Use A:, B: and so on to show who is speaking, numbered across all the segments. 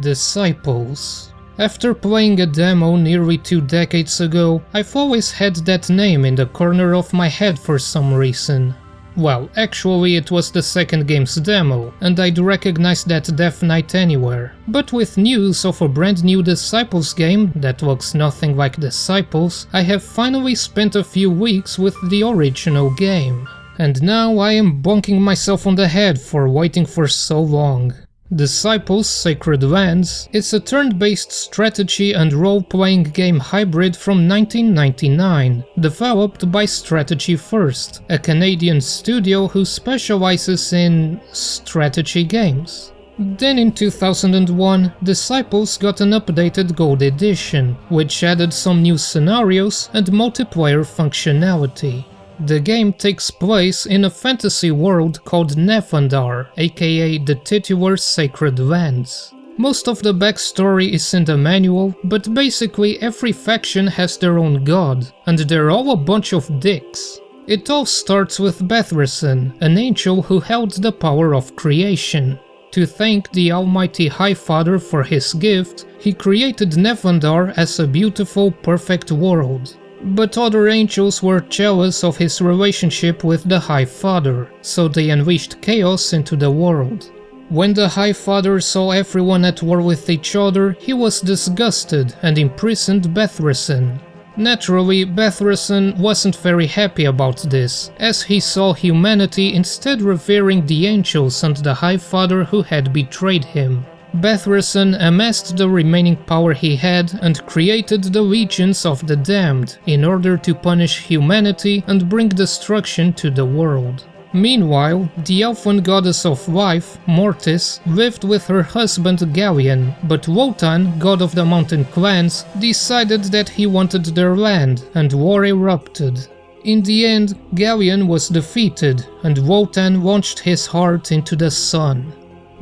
A: Disciples. After playing a demo nearly 2 decades ago, I've always had that name in the corner of my head for some reason. Well, actually it was the second game's demo, and I'd recognize that Death Knight anywhere. But with news of a brand new Disciples game that looks nothing like Disciples, I have finally spent a few weeks with the original game. And now I am bonking myself on the head for waiting for so long. Disciples Sacred Lands is a turn-based strategy and role-playing game hybrid from 1999, developed by Strategy First, a Canadian studio who specializes in strategy games. Then in 2001, Disciples got an updated Gold Edition, which added some new scenarios and multiplayer functionality. The game takes place in a fantasy world called Nefandar, aka the titular Sacred Lands. Most of the backstory is in the manual, but basically every faction has their own god, and they're all a bunch of dicks. It all starts with Bethresen, an angel who held the power of creation. To thank the Almighty High Father for his gift, he created Nefanдар as a beautiful, perfect world. But other angels were jealous of his relationship with the High Father, so they unleashed chaos into the world. When the High Father saw everyone at war with each other, he was disgusted and imprisoned Bethresen. Naturally, Bethresen wasn't very happy about this, as he saw humanity instead revering the angels and the High Father who had betrayed him. Bethresen amassed the remaining power he had and created the Legions of the Damned in order to punish humanity and bring destruction to the world. Meanwhile, the elfin goddess of life, Mortis, lived with her husband Gallian, but Wotan, god of the mountain clans, decided that he wanted their land, and war erupted. In the end, Gallian was defeated, and Wotan launched his heart into the sun.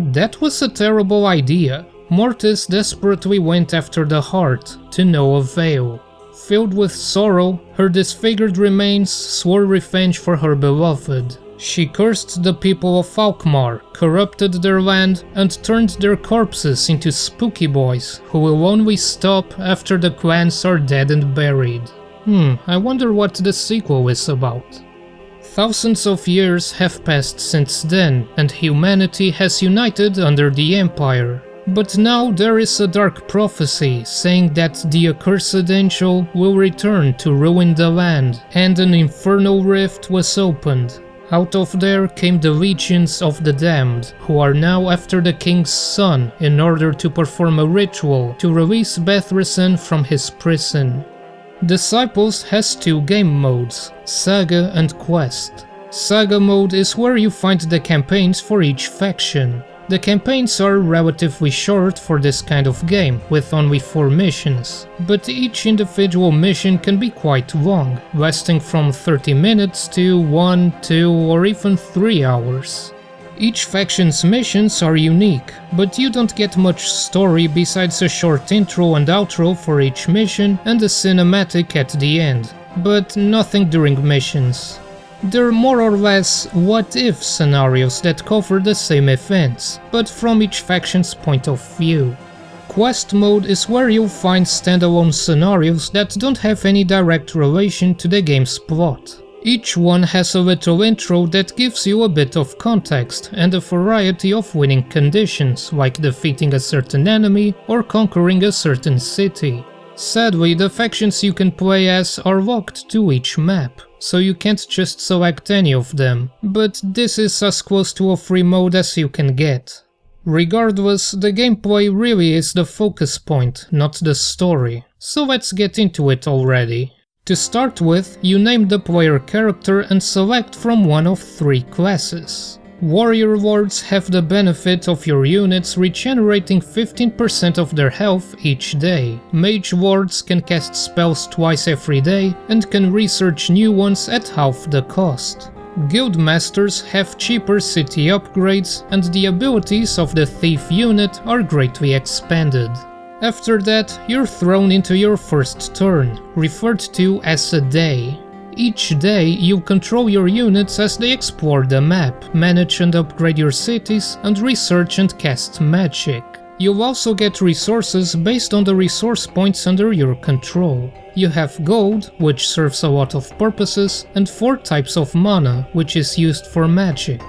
A: That was a terrible idea. Mortis desperately went after the heart, to no avail. Filled with sorrow, her disfigured remains swore revenge for her beloved. She cursed the people of Alkmaar, corrupted their land, and turned their corpses into spooky boys who will only stop after the clans are dead and buried. I wonder what the sequel is about. Thousands of years have passed since then, and humanity has united under the Empire. But now there is a dark prophecy saying that the accursed angel will return to ruin the land, and an infernal rift was opened. Out of there came the Legions of the Damned, who are now after the king's son in order to perform a ritual to release Bethresen from his prison. Disciples has 2 game modes, Saga and Quest. Saga mode is where you find the campaigns for each faction. The campaigns are relatively short for this kind of game, with only 4 missions, but each individual mission can be quite long, lasting from 30 minutes to 1, 2 or even 3 hours. Each faction's missions are unique, but you don't get much story besides a short intro and outro for each mission and a cinematic at the end, but nothing during missions. They're more or less what-if scenarios that cover the same events, but from each faction's point of view. Quest mode is where you'll find standalone scenarios that don't have any direct relation to the game's plot. Each one has a little intro that gives you a bit of context and a variety of winning conditions, like defeating a certain enemy or conquering a certain city. Sadly, the factions you can play as are locked to each map, so you can't just select any of them, but this is as close to a free mode as you can get. Regardless, the gameplay really is the focus point, not the story, so let's get into it already. To start with, you name the player character and select from one of 3 classes. Warrior Lords have the benefit of your units regenerating 15% of their health each day. Mage Lords can cast spells twice every day and can research new ones at half the cost. Guild Masters have cheaper city upgrades, and the abilities of the Thief unit are greatly expanded. After that, you're thrown into your first turn, referred to as a day. Each day, you control your units as they explore the map, manage and upgrade your cities, and research and cast magic. You'll also get resources based on the resource points under your control. You have gold, which serves a lot of purposes, and 4 types of mana, which is used for magic.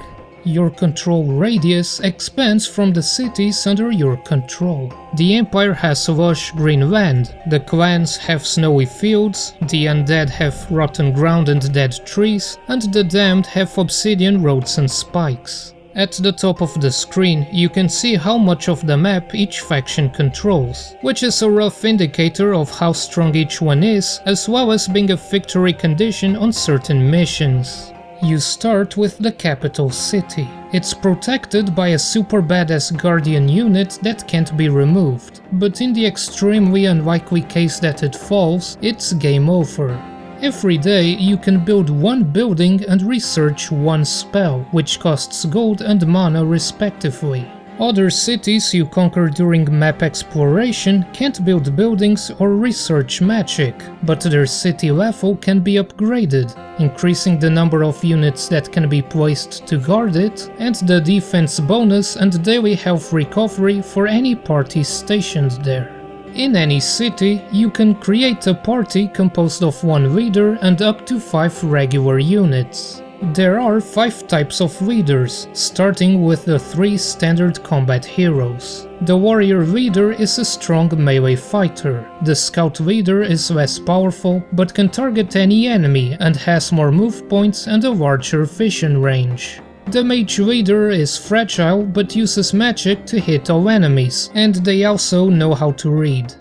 A: Your control radius expands from the cities under your control. The Empire has lush green land, the clans have snowy fields, the undead have rotten ground and dead trees, and the damned have obsidian roads and spikes. At the top of the screen, you can see how much of the map each faction controls, which is a rough indicator of how strong each one is, as well as being a victory condition on certain missions. You start with the capital city. It's protected by a super badass guardian unit that can't be removed, but in the extremely unlikely case that it falls, it's game over. Every day you can build 1 building and research 1 spell, which costs gold and mana respectively. Other cities you conquer during map exploration can't build buildings or research magic, but their city level can be upgraded, increasing the number of units that can be placed to guard it, and the defense bonus and daily health recovery for any party stationed there. In any city, you can create a party composed of 1 leader and up to 5 regular units. There are 5 types of leaders, starting with the 3 standard combat heroes. The warrior leader is a strong melee fighter. The scout leader is less powerful, but can target any enemy and has more move points and a larger vision range. The mage leader is fragile but uses magic to hit all enemies, and they also know how to read.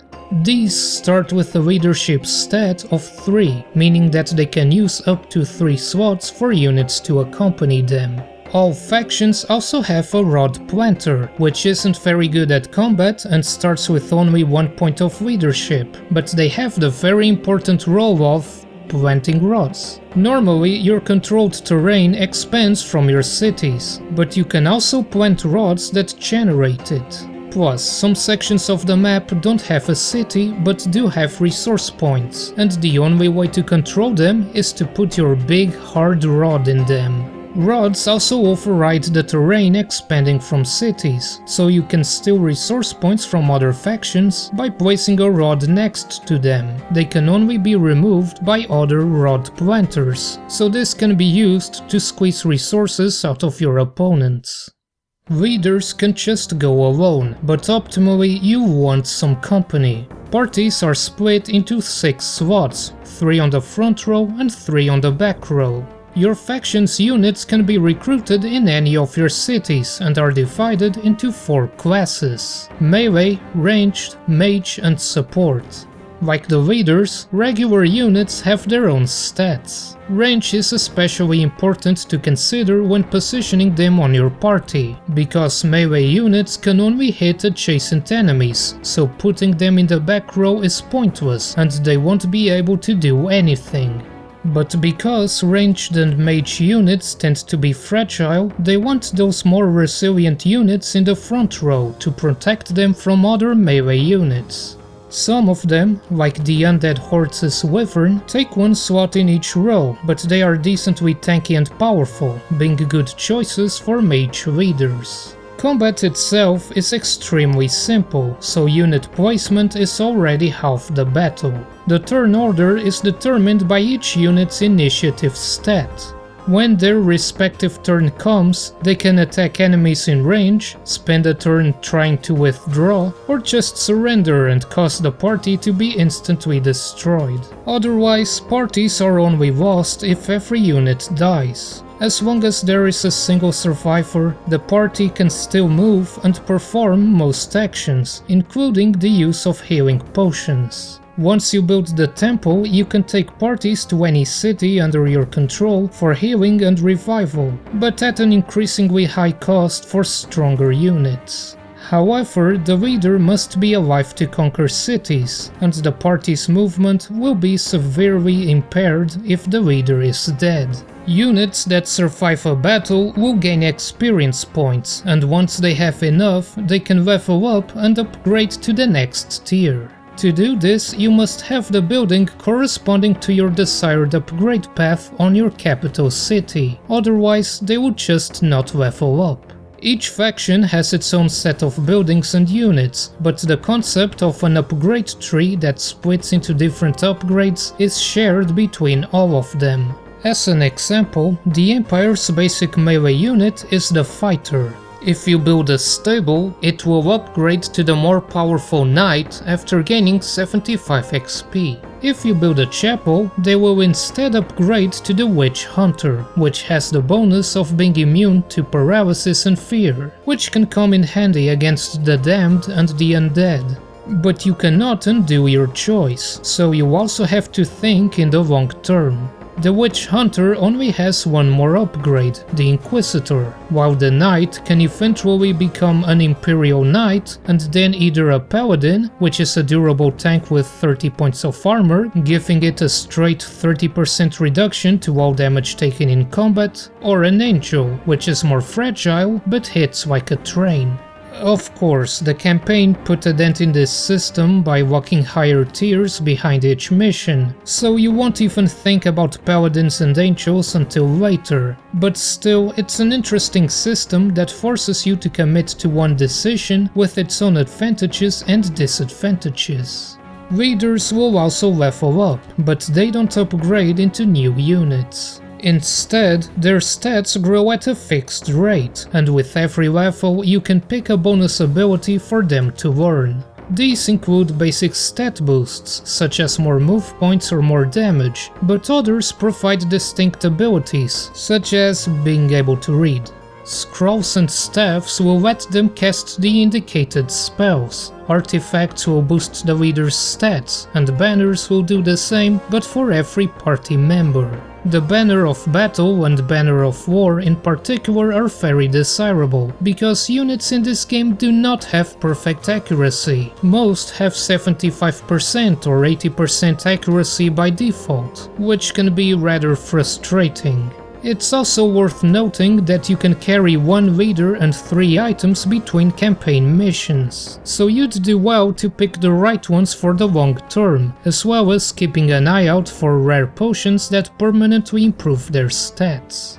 A: These start with a leadership stat of 3, meaning that they can use up to 3 slots for units to accompany them. All factions also have a rod planter, which isn't very good at combat and starts with only 1 point of leadership, but they have the very important role of planting rods. Normally, your controlled terrain expands from your cities, but you can also plant rods that generate it. Plus, some sections of the map don't have a city but do have resource points, and the only way to control them is to put your big hard rod in them. Rods also override the terrain expanding from cities, so you can steal resource points from other factions by placing a rod next to them. They can only be removed by other rod planters, so this can be used to squeeze resources out of your opponents. Leaders can just go alone, but optimally you want some company. Parties are split into 6 slots, 3 on the front row and 3 on the back row. Your faction's units can be recruited in any of your cities and are divided into 4 classes: melee, ranged, mage and support. Like the leaders, regular units have their own stats. Range is especially important to consider when positioning them on your party, because melee units can only hit adjacent enemies, so putting them in the back row is pointless and they won't be able to do anything. But because ranged and mage units tend to be fragile, they want those more resilient units in the front row to protect them from other melee units. Some of them, like the Undead Hordes' Wyvern, take 1 slot in each row, but they are decently tanky and powerful, being good choices for mage leaders. Combat itself is extremely simple, so unit placement is already half the battle. The turn order is determined by each unit's initiative stat. When their respective turn comes, they can attack enemies in range, spend a turn trying to withdraw, or just surrender and cause the party to be instantly destroyed. Otherwise, parties are only lost if every unit dies. As long as there is a single survivor, the party can still move and perform most actions, including the use of healing potions. Once you build the temple, you can take parties to any city under your control for healing and revival, but at an increasingly high cost for stronger units. However, the leader must be alive to conquer cities, and the party's movement will be severely impaired if the leader is dead. Units that survive a battle will gain experience points, and once they have enough, they can level up and upgrade to the next tier. To do this, you must have the building corresponding to your desired upgrade path on your capital city, otherwise they will just not level up. Each faction has its own set of buildings and units, but the concept of an upgrade tree that splits into different upgrades is shared between all of them. As an example, the Empire's basic melee unit is the Fighter. If you build a stable, it will upgrade to the more powerful Knight after gaining 75 XP. If you build a chapel, they will instead upgrade to the Witch Hunter, which has the bonus of being immune to paralysis and fear, which can come in handy against the damned and the undead. But you cannot undo your choice, so you also have to think in the long term. The Witch Hunter only has one more upgrade, the Inquisitor, while the Knight can eventually become an Imperial Knight and then either a Paladin, which is a durable tank with 30 points of armor, giving it a straight 30% reduction to all damage taken in combat, or an Angel, which is more fragile but hits like a train. Of course, the campaign put a dent in this system by locking higher tiers behind each mission, so you won't even think about paladins and angels until later. But still, it's an interesting system that forces you to commit to one decision with its own advantages and disadvantages. Leaders will also level up, but they don't upgrade into new units. Instead, their stats grow at a fixed rate, and with every level you can pick a bonus ability for them to learn. These include basic stat boosts, such as more move points or more damage, but others provide distinct abilities, such as being able to read. Scrolls and staffs will let them cast the indicated spells, artifacts will boost the leader's stats, and banners will do the same, but for every party member. The Banner of Battle and Banner of War in particular are very desirable, because units in this game do not have perfect accuracy. Most have 75% or 80% accuracy by default, which can be rather frustrating. It's also worth noting that you can carry one leader and 3 items between campaign missions, so you'd do well to pick the right ones for the long term, as well as keeping an eye out for rare potions that permanently improve their stats.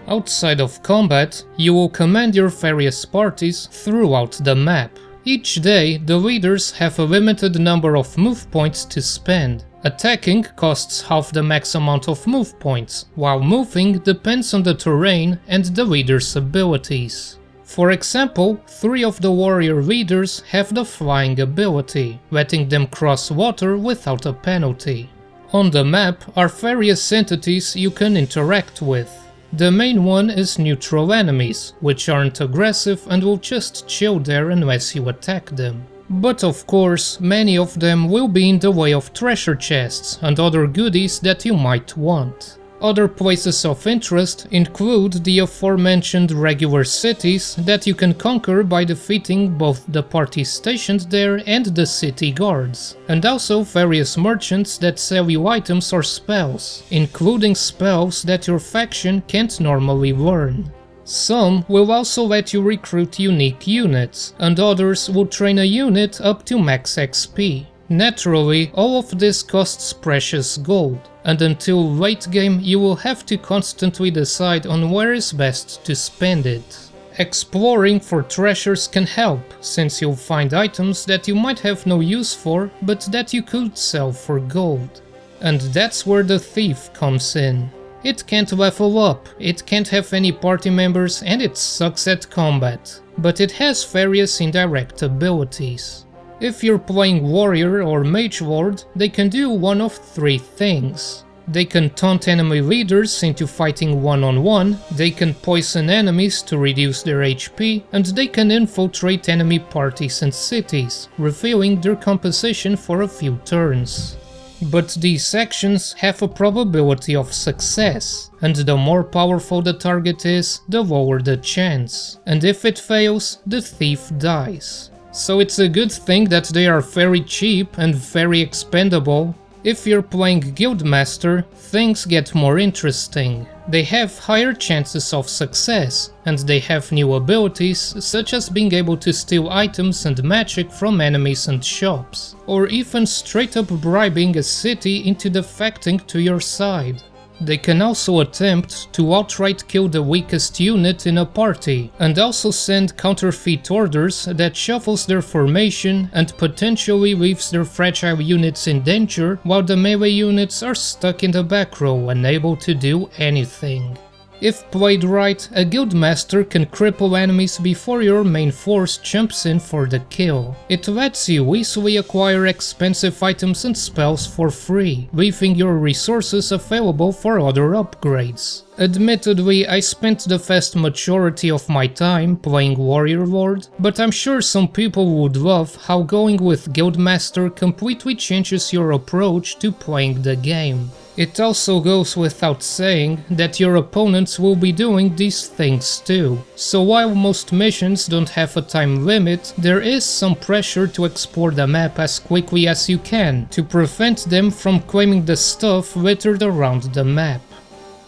A: Outside of combat, you will command your various parties throughout the map. Each day, the leaders have a limited number of move points to spend. Attacking costs half the max amount of move points, while moving depends on the terrain and the leader's abilities. For example, 3 of the warrior leaders have the flying ability, letting them cross water without a penalty. On the map are various entities you can interact with. The main one is neutral enemies, which aren't aggressive and will just chill there unless you attack them. But of course, many of them will be in the way of treasure chests and other goodies that you might want. Other places of interest include the aforementioned regular cities that you can conquer by defeating both the parties stationed there and the city guards, and also various merchants that sell you items or spells, including spells that your faction can't normally learn. Some will also let you recruit unique units, and others will train a unit up to max XP. Naturally, all of this costs precious gold, and until late game you will have to constantly decide on where is best to spend it. Exploring for treasures can help, since you'll find items that you might have no use for, but that you could sell for gold. And that's where the thief comes in. It can't level up, it can't have any party members, and it sucks at combat, but it has various indirect abilities. If you're playing warrior or mage lord, they can do one of 3 things. They can taunt enemy leaders into fighting one-on-one, they can poison enemies to reduce their HP, and they can infiltrate enemy parties and cities, revealing their composition for a few turns. But these actions have a probability of success, and the more powerful the target is, the lower the chance, and if it fails, the thief dies. So it's a good thing that they are very cheap and very expendable. If you're playing Guildmaster, things get more interesting. They have higher chances of success, and they have new abilities such as being able to steal items and magic from enemies and shops, or even straight up bribing a city into defecting to your side. They can also attempt to outright kill the weakest unit in a party, and also send counterfeit orders that shuffles their formation and potentially leaves their fragile units in danger while the melee units are stuck in the back row, unable to do anything. If played right, a guildmaster can cripple enemies before your main force jumps in for the kill. It lets you easily acquire expensive items and spells for free, leaving your resources available for other upgrades. Admittedly, I spent the vast majority of my time playing Warrior Lord, but I'm sure some people would love how going with Guildmaster completely changes your approach to playing the game. It also goes without saying that your opponents will be doing these things too, so while most missions don't have a time limit, there is some pressure to explore the map as quickly as you can to prevent them from claiming the stuff littered around the map.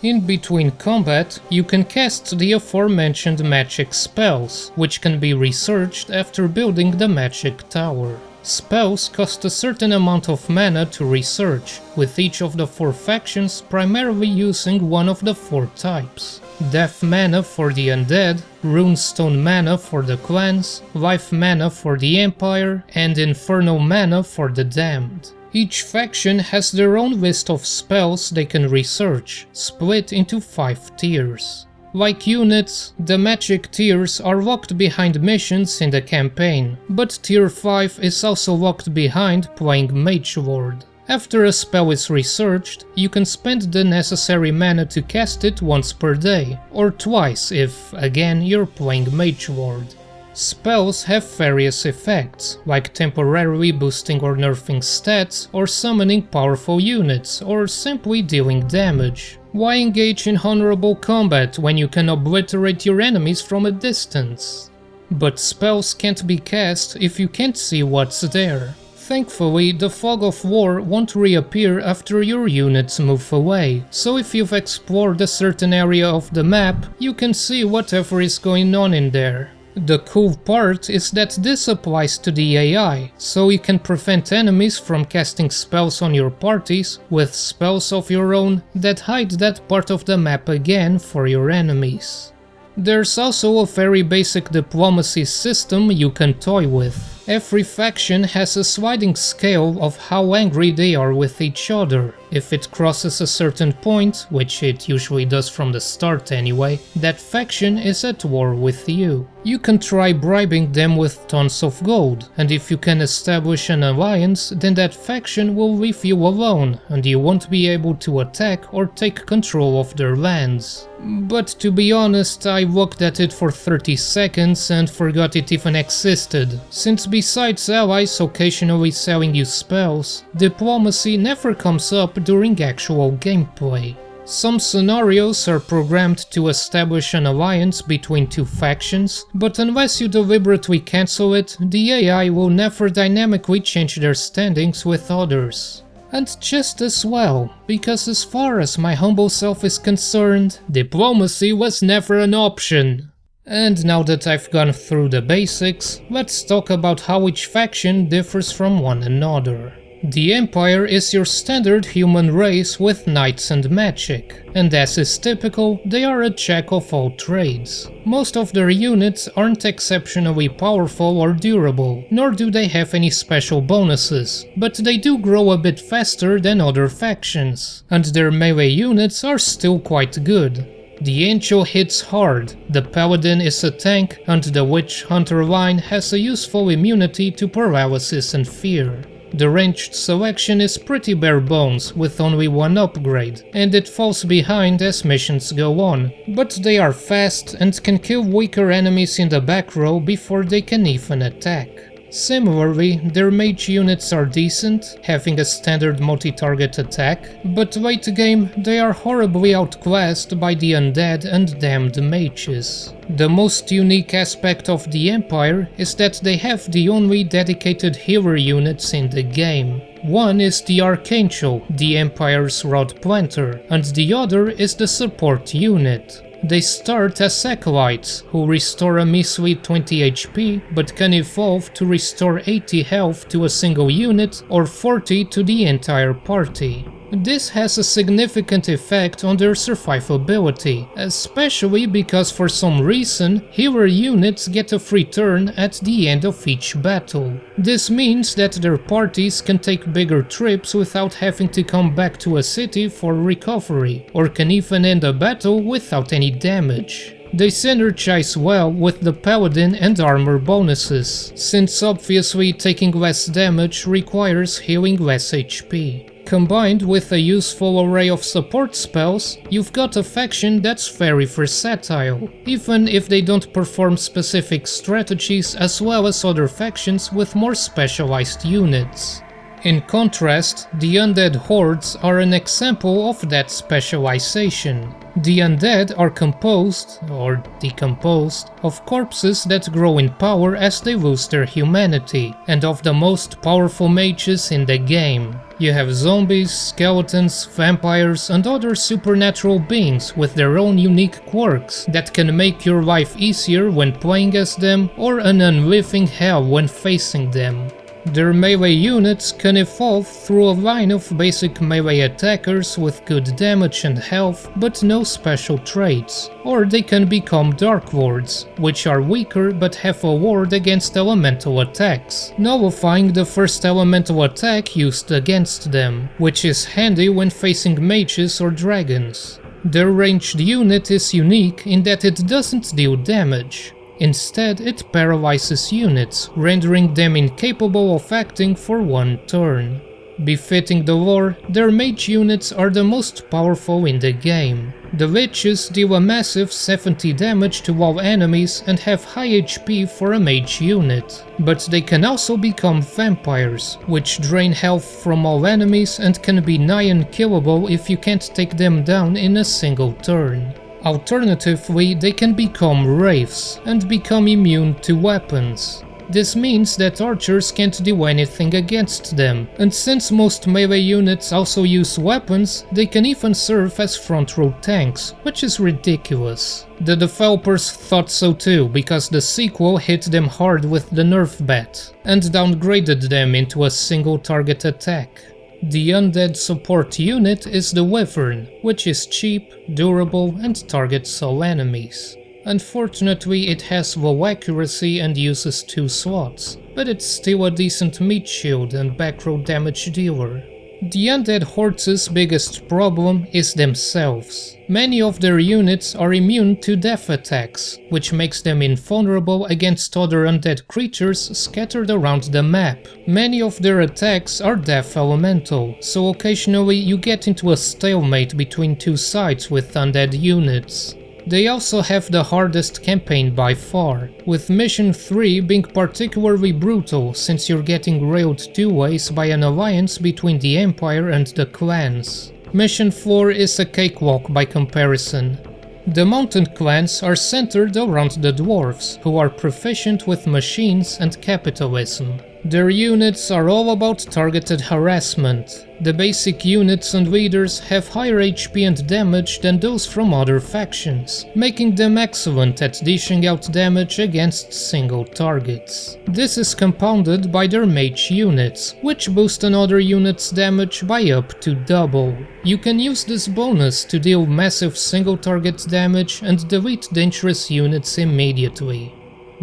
A: In between combat, you can cast the aforementioned magic spells, which can be researched after building the magic tower. Spells cost a certain amount of mana to research, with each of the 4 factions primarily using one of the 4 types. Death mana for the Undead, Runestone mana for the clans, Life mana for the Empire, and Infernal mana for the Damned. Each faction has their own list of spells they can research, split into 5 tiers. Like units, the magic tiers are locked behind missions in the campaign, but tier 5 is also locked behind playing Mage Lord. After a spell is researched, you can spend the necessary mana to cast it once per day, or twice if, again, you're playing Mage Lord. Spells have various effects, like temporarily boosting or nerfing stats, or summoning powerful units, or simply dealing damage. Why engage in honorable combat when you can obliterate your enemies from a distance? But spells can't be cast if you can't see what's there. Thankfully, the fog of war won't reappear after your units move away, so if you've explored a certain area of the map, you can see whatever is going on in there. The cool part is that this applies to the AI, so you can prevent enemies from casting spells on your parties with spells of your own that hide that part of the map again for your enemies. There's also a very basic diplomacy system you can toy with. Every faction has a sliding scale of how angry they are with each other. If it crosses a certain point, which it usually does from the start anyway, that faction is at war with you. You can try bribing them with tons of gold, and if you can establish an alliance, then that faction will leave you alone, and you won't be able to attack or take control of their lands. But to be honest, I looked at it for 30 seconds and forgot it even existed, since besides allies occasionally selling you spells, diplomacy never comes up during actual gameplay. Some scenarios are programmed to establish an alliance between 2 factions, but unless you deliberately cancel it, the AI will never dynamically change their standings with others. And just as well, because as far as my humble self is concerned, diplomacy was never an option. And now that I've gone through the basics, let's talk about how each faction differs from one another. The Empire is your standard human race with knights and magic, and as is typical, they are a jack of all trades. Most of their units aren't exceptionally powerful or durable, nor do they have any special bonuses, but they do grow a bit faster than other factions, and their melee units are still quite good. The Angel hits hard, the Paladin is a tank, and the Witch Hunter line has a useful immunity to paralysis and fear. The ranged selection is pretty bare bones, with only one upgrade, and it falls behind as missions go on, but they are fast and can kill weaker enemies in the back row before they can even attack. Similarly, their mage units are decent, having a standard multi-target attack, but late game they are horribly outclassed by the undead and damned mages. The most unique aspect of the Empire is that they have the only dedicated healer units in the game. One is the Archangel, the Empire's Rod Planter, and the other is the support unit. They start as acolytes, who restore a measly 20 HP, but can evolve to restore 80 health to a single unit or 40 to the entire party. This has a significant effect on their survivability, especially because for some reason, hero units get a free turn at the end of each battle. This means that their parties can take bigger trips without having to come back to a city for recovery, or can even end a battle without any damage. They synergize well with the paladin and armor bonuses, since obviously taking less damage requires healing less HP. Combined with a useful array of support spells, you've got a faction that's very versatile, even if they don't perform specific strategies as well as other factions with more specialized units. In contrast, the Undead Hordes are an example of that specialization. The Undead are composed, or decomposed, of corpses that grow in power as they lose their humanity, and of the most powerful mages in the game. You have zombies, skeletons, vampires, and other supernatural beings with their own unique quirks that can make your life easier when playing as them, or an unliving hell when facing them. Their melee units can evolve through a line of basic melee attackers with good damage and health, but no special traits. Or they can become Dark Lords, which are weaker but have a ward against elemental attacks, nullifying the first elemental attack used against them, which is handy when facing mages or dragons. Their ranged unit is unique in that it doesn't deal damage. Instead, it paralyzes units, rendering them incapable of acting for one turn. Befitting the lore, their mage units are the most powerful in the game. The Liches deal a massive 70 damage to all enemies and have high HP for a mage unit. But they can also become vampires, which drain health from all enemies and can be nigh unkillable if you can't take them down in a single turn. Alternatively, they can become wraiths and become immune to weapons. This means that archers can't do anything against them, and since most melee units also use weapons, they can even serve as front row tanks, which is ridiculous. The developers thought so too, because the sequel hit them hard with the nerf bat, and downgraded them into a single target attack. The Undead support unit is the Wyvern, which is cheap, durable, and targets all enemies. Unfortunately, it has low accuracy and uses 2 slots, but it's still a decent meat shield and back row damage dealer. The Undead Hordes' biggest problem is themselves. Many of their units are immune to death attacks, which makes them invulnerable against other undead creatures scattered around the map. Many of their attacks are death elemental, so occasionally you get into a stalemate between two sides with undead units. They also have the hardest campaign by far, with Mission 3 being particularly brutal since you're getting railed 2 ways by an alliance between the Empire and the clans. Mission 4 is a cakewalk by comparison. The mountain clans are centered around the dwarves, who are proficient with machines and capitalism. Their units are all about targeted harassment. The basic units and leaders have higher HP and damage than those from other factions, making them excellent at dishing out damage against single targets. This is compounded by their mage units, which boost another unit's damage by up to double. You can use this bonus to deal massive single target damage and delete dangerous units immediately.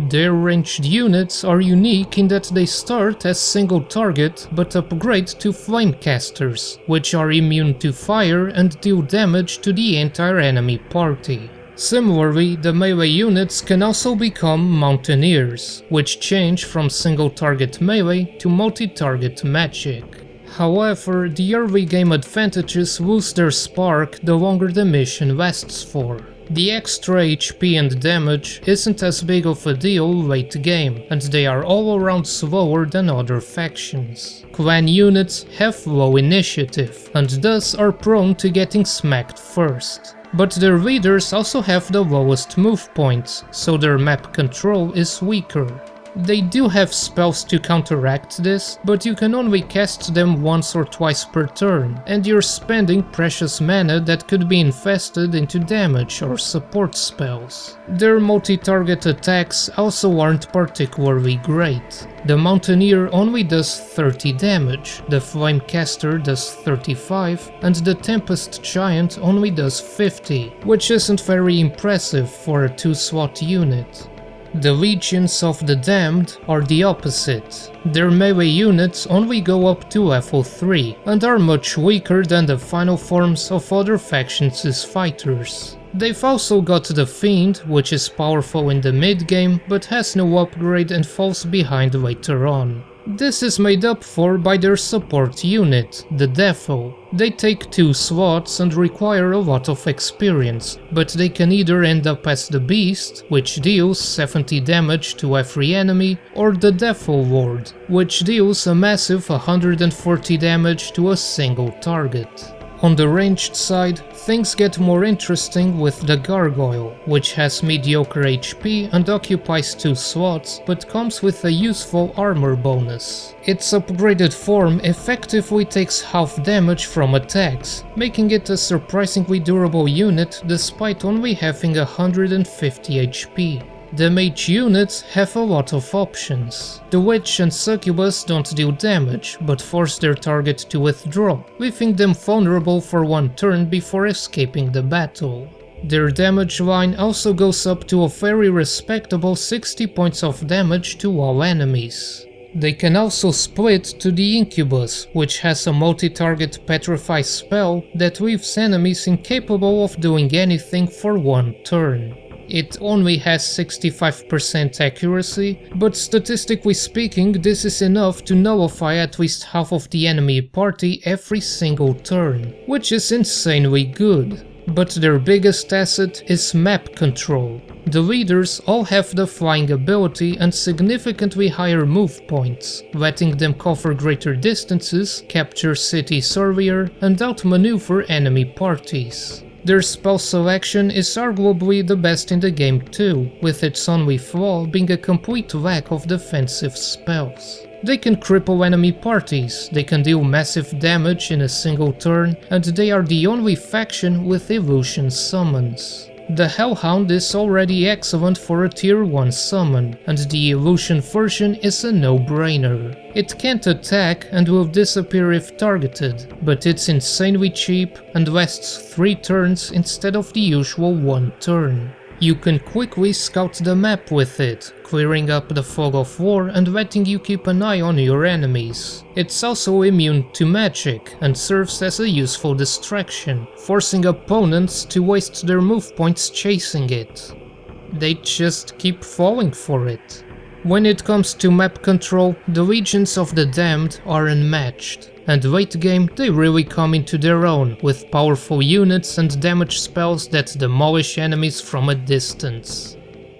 A: Their ranged units are unique in that they start as single target but upgrade to flamecasters, which are immune to fire and deal damage to the entire enemy party. Similarly, the melee units can also become mountaineers, which change from single target melee to multi-target magic. However, the early game advantages lose their spark the longer the mission lasts for. The extra HP and damage isn't as big of a deal late game, and they are all around slower than other factions. Clan units have low initiative, and thus are prone to getting smacked first. But their leaders also have the lowest move points, so their map control is weaker. They do have spells to counteract this, but you can only cast them once or twice per turn, and you're spending precious mana that could be invested into damage or support spells. Their multi-target attacks also aren't particularly great. The Mountaineer only does 30 damage, the Flamecaster does 35, and the Tempest Giant only does 50, which isn't very impressive for a 2-slot unit. The Legions of the Damned are the opposite. Their melee units only go up to level 3, and are much weaker than the final forms of other factions' fighters. They've also got the Fiend, which is powerful in the mid-game, but has no upgrade and falls behind later on. This is made up for by their support unit, the Devil. They take 2 slots and require a lot of experience, but they can either end up as the Beast, which deals 70 damage to every enemy, or the Devil Lord, which deals a massive 140 damage to a single target. On the ranged side, things get more interesting with the Gargoyle, which has mediocre HP and occupies 2 slots, but comes with a useful armor bonus. Its upgraded form effectively takes half damage from attacks, making it a surprisingly durable unit despite only having 150 HP. The mage units have a lot of options. The Witch and Succubus don't deal damage, but force their target to withdraw, leaving them vulnerable for 1 turn before escaping the battle. Their damage line also goes up to a very respectable 60 points of damage to all enemies. They can also split to the Incubus, which has a multi-target Petrify spell that leaves enemies incapable of doing anything for 1 turn. It only has 65% accuracy, but statistically speaking this is enough to nullify at least half of the enemy party every single turn, which is insanely good. But their biggest asset is map control. The leaders all have the flying ability and significantly higher move points, letting them cover greater distances, capture cities earlier, and outmaneuver enemy parties. Their spell selection is arguably the best in the game too, with its only flaw being a complete lack of defensive spells. They can cripple enemy parties, they can deal massive damage in a single turn, and they are the only faction with illusion summons. The Hellhound is already excellent for a tier 1 summon, and the illusion version is a no-brainer. It can't attack and will disappear if targeted, but it's insanely cheap and lasts 3 turns instead of the usual 1 turn. You can quickly scout the map with it, clearing up the fog of war and letting you keep an eye on your enemies. It's also immune to magic and serves as a useful distraction, forcing opponents to waste their move points chasing it. They just keep falling for it. When it comes to map control, the Legions of the Damned are unmatched. And late game they really come into their own, with powerful units and damage spells that demolish enemies from a distance.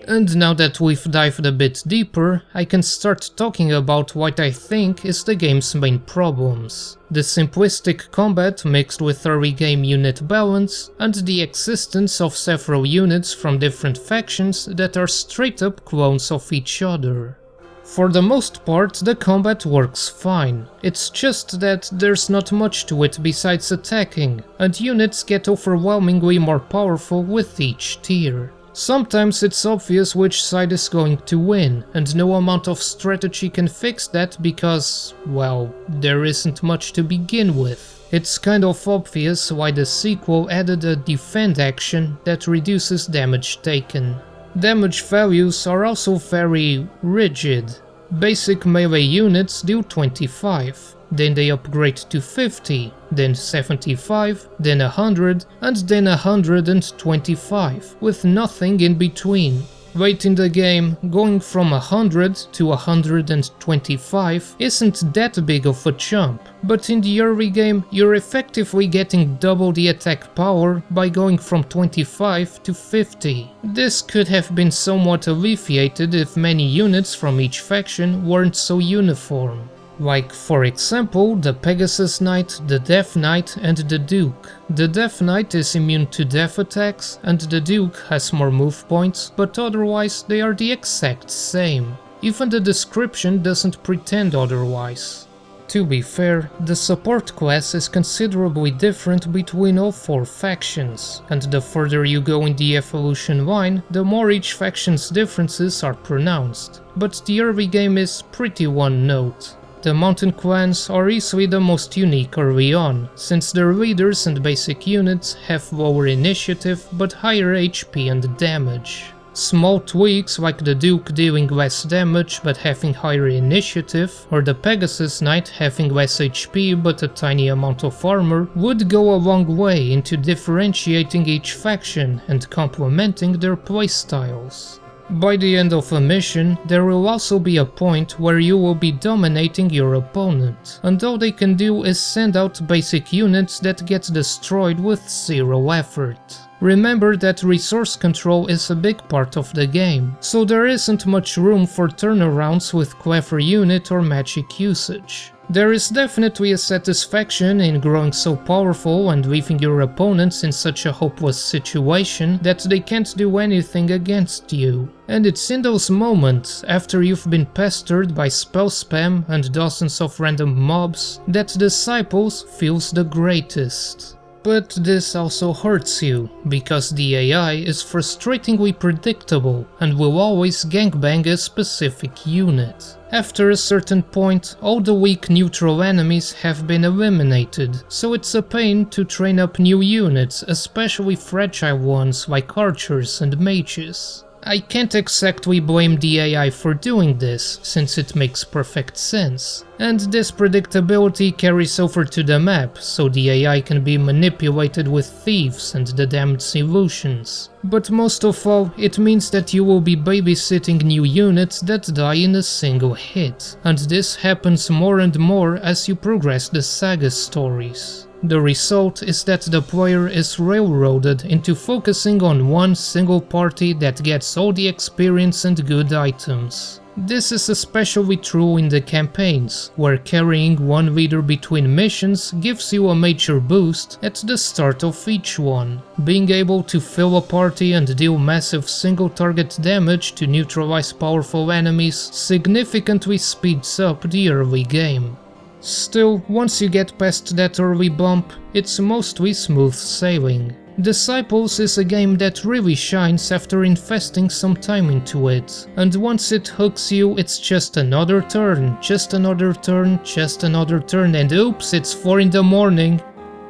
A: And now that we've dived a bit deeper, I can start talking about what I think is the game's main problems. The simplistic combat mixed with early game unit balance, and the existence of several units from different factions that are straight up clones of each other. For the most part, the combat works fine. It's just that there's not much to it besides attacking, and units get overwhelmingly more powerful with each tier. Sometimes it's obvious which side is going to win, and no amount of strategy can fix that because, well, there isn't much to begin with. It's kind of obvious why the sequel added a defend action that reduces damage taken. Damage values are also very rigid. Basic melee units deal 25, then they upgrade to 50, then 75, then 100, and then 125, with nothing in between. Late in the game, going from 100 to 125 isn't that big of a jump, but in the early game you're effectively getting double the attack power by going from 25 to 50. This could have been somewhat alleviated if many units from each faction weren't so uniform. Like, for example, the Pegasus Knight, the Death Knight, and the Duke. The Death Knight is immune to death attacks, and the Duke has more move points, but otherwise they are the exact same. even the description doesn't pretend otherwise. To be fair, the support class is considerably different between all 4 factions, and the further you go in the evolution line, the more each faction's differences are pronounced. But the early game is pretty one note. The mountain clans are easily the most unique early on, since their leaders and basic units have lower initiative but higher HP and damage. Small tweaks like the Duke dealing less damage but having higher initiative, or the Pegasus Knight having less HP but a tiny amount of armor, would go a long way into differentiating each faction and complementing their playstyles. By the end of a mission, there will also be a point where you will be dominating your opponent, and all they can do is send out basic units that get destroyed with 0 effort. Remember that resource control is a big part of the game, so there isn't much room for turnarounds with clever unit or magic usage. There is definitely a satisfaction in growing so powerful and leaving your opponents in such a hopeless situation that they can't do anything against you. And it's in those moments, after you've been pestered by spell spam and dozens of random mobs, that Disciples feels the greatest. But this also hurts you, because the AI is frustratingly predictable and will always gangbang a specific unit. After a certain point, all the weak neutral enemies have been eliminated, so it's a pain to train up new units, especially fragile ones like archers and mages. I can't exactly blame the AI for doing this, since it makes perfect sense. And this predictability carries over to the map, so the AI can be manipulated with thieves and the damned illusions. But most of all, it means that you will be babysitting new units that die in a single hit, and this happens more and more as you progress the saga stories. The result is that the player is railroaded into focusing on one single party that gets all the experience and good items. This is especially true in the campaigns, where carrying one leader between missions gives you a major boost at the start of each one. Being able to fill a party and deal massive single target damage to neutralize powerful enemies significantly speeds up the early game. Still, once you get past that early bump, it's mostly smooth sailing. Disciples is a game that really shines after investing some time into it, and once it hooks you, it's just another turn, just another turn, just another turn, and oops, it's 4 in the morning.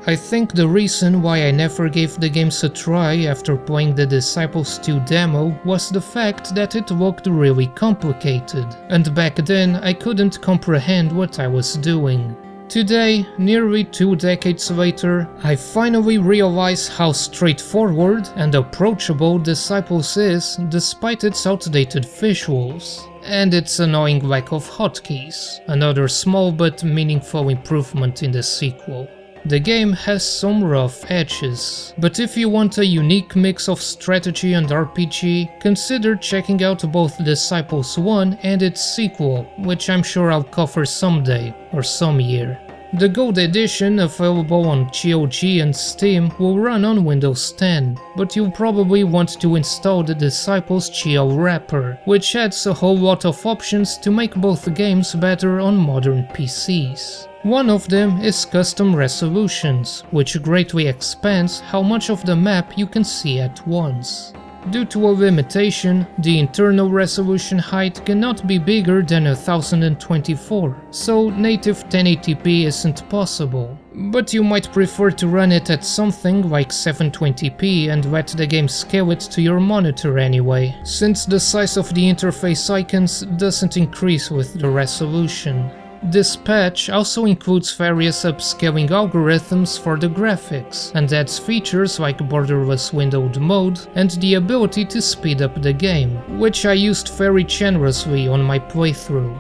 A: I think the reason why I never gave the games a try after playing the Disciples 2 demo was the fact that it looked really complicated, and back then I couldn't comprehend what I was doing. Today, nearly 2 decades later, I finally realize how straightforward and approachable Disciples is despite its outdated visuals, and its annoying lack of hotkeys, another small but meaningful improvement in the sequel. The game has some rough edges, but if you want a unique mix of strategy and RPG, consider checking out both Disciples 1 and its sequel, which I'm sure I'll cover someday, or some year. The Gold Edition, available on GOG and Steam, will run on Windows 10, but you'll probably want to install the Disciples GL wrapper, which adds a whole lot of options to make both games better on modern PCs. One of them is custom resolutions, which greatly expands how much of the map you can see at once. Due to a limitation, the internal resolution height cannot be bigger than 1024, so native 1080p isn't possible. But you might prefer to run it at something like 720p and let the game scale it to your monitor anyway, since the size of the interface icons doesn't increase with the resolution. This patch also includes various upscaling algorithms for the graphics, and adds features like borderless windowed mode and the ability to speed up the game, which I used very generously on my playthrough.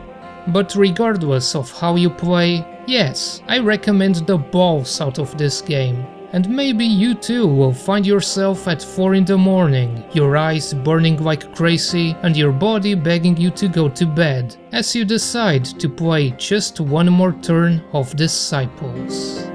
A: But regardless of how you play, yes, I recommend the balls out of this game. And maybe you too will find yourself at 4 in the morning, your eyes burning like crazy and your body begging you to go to bed, as you decide to play just one more turn of Disciples.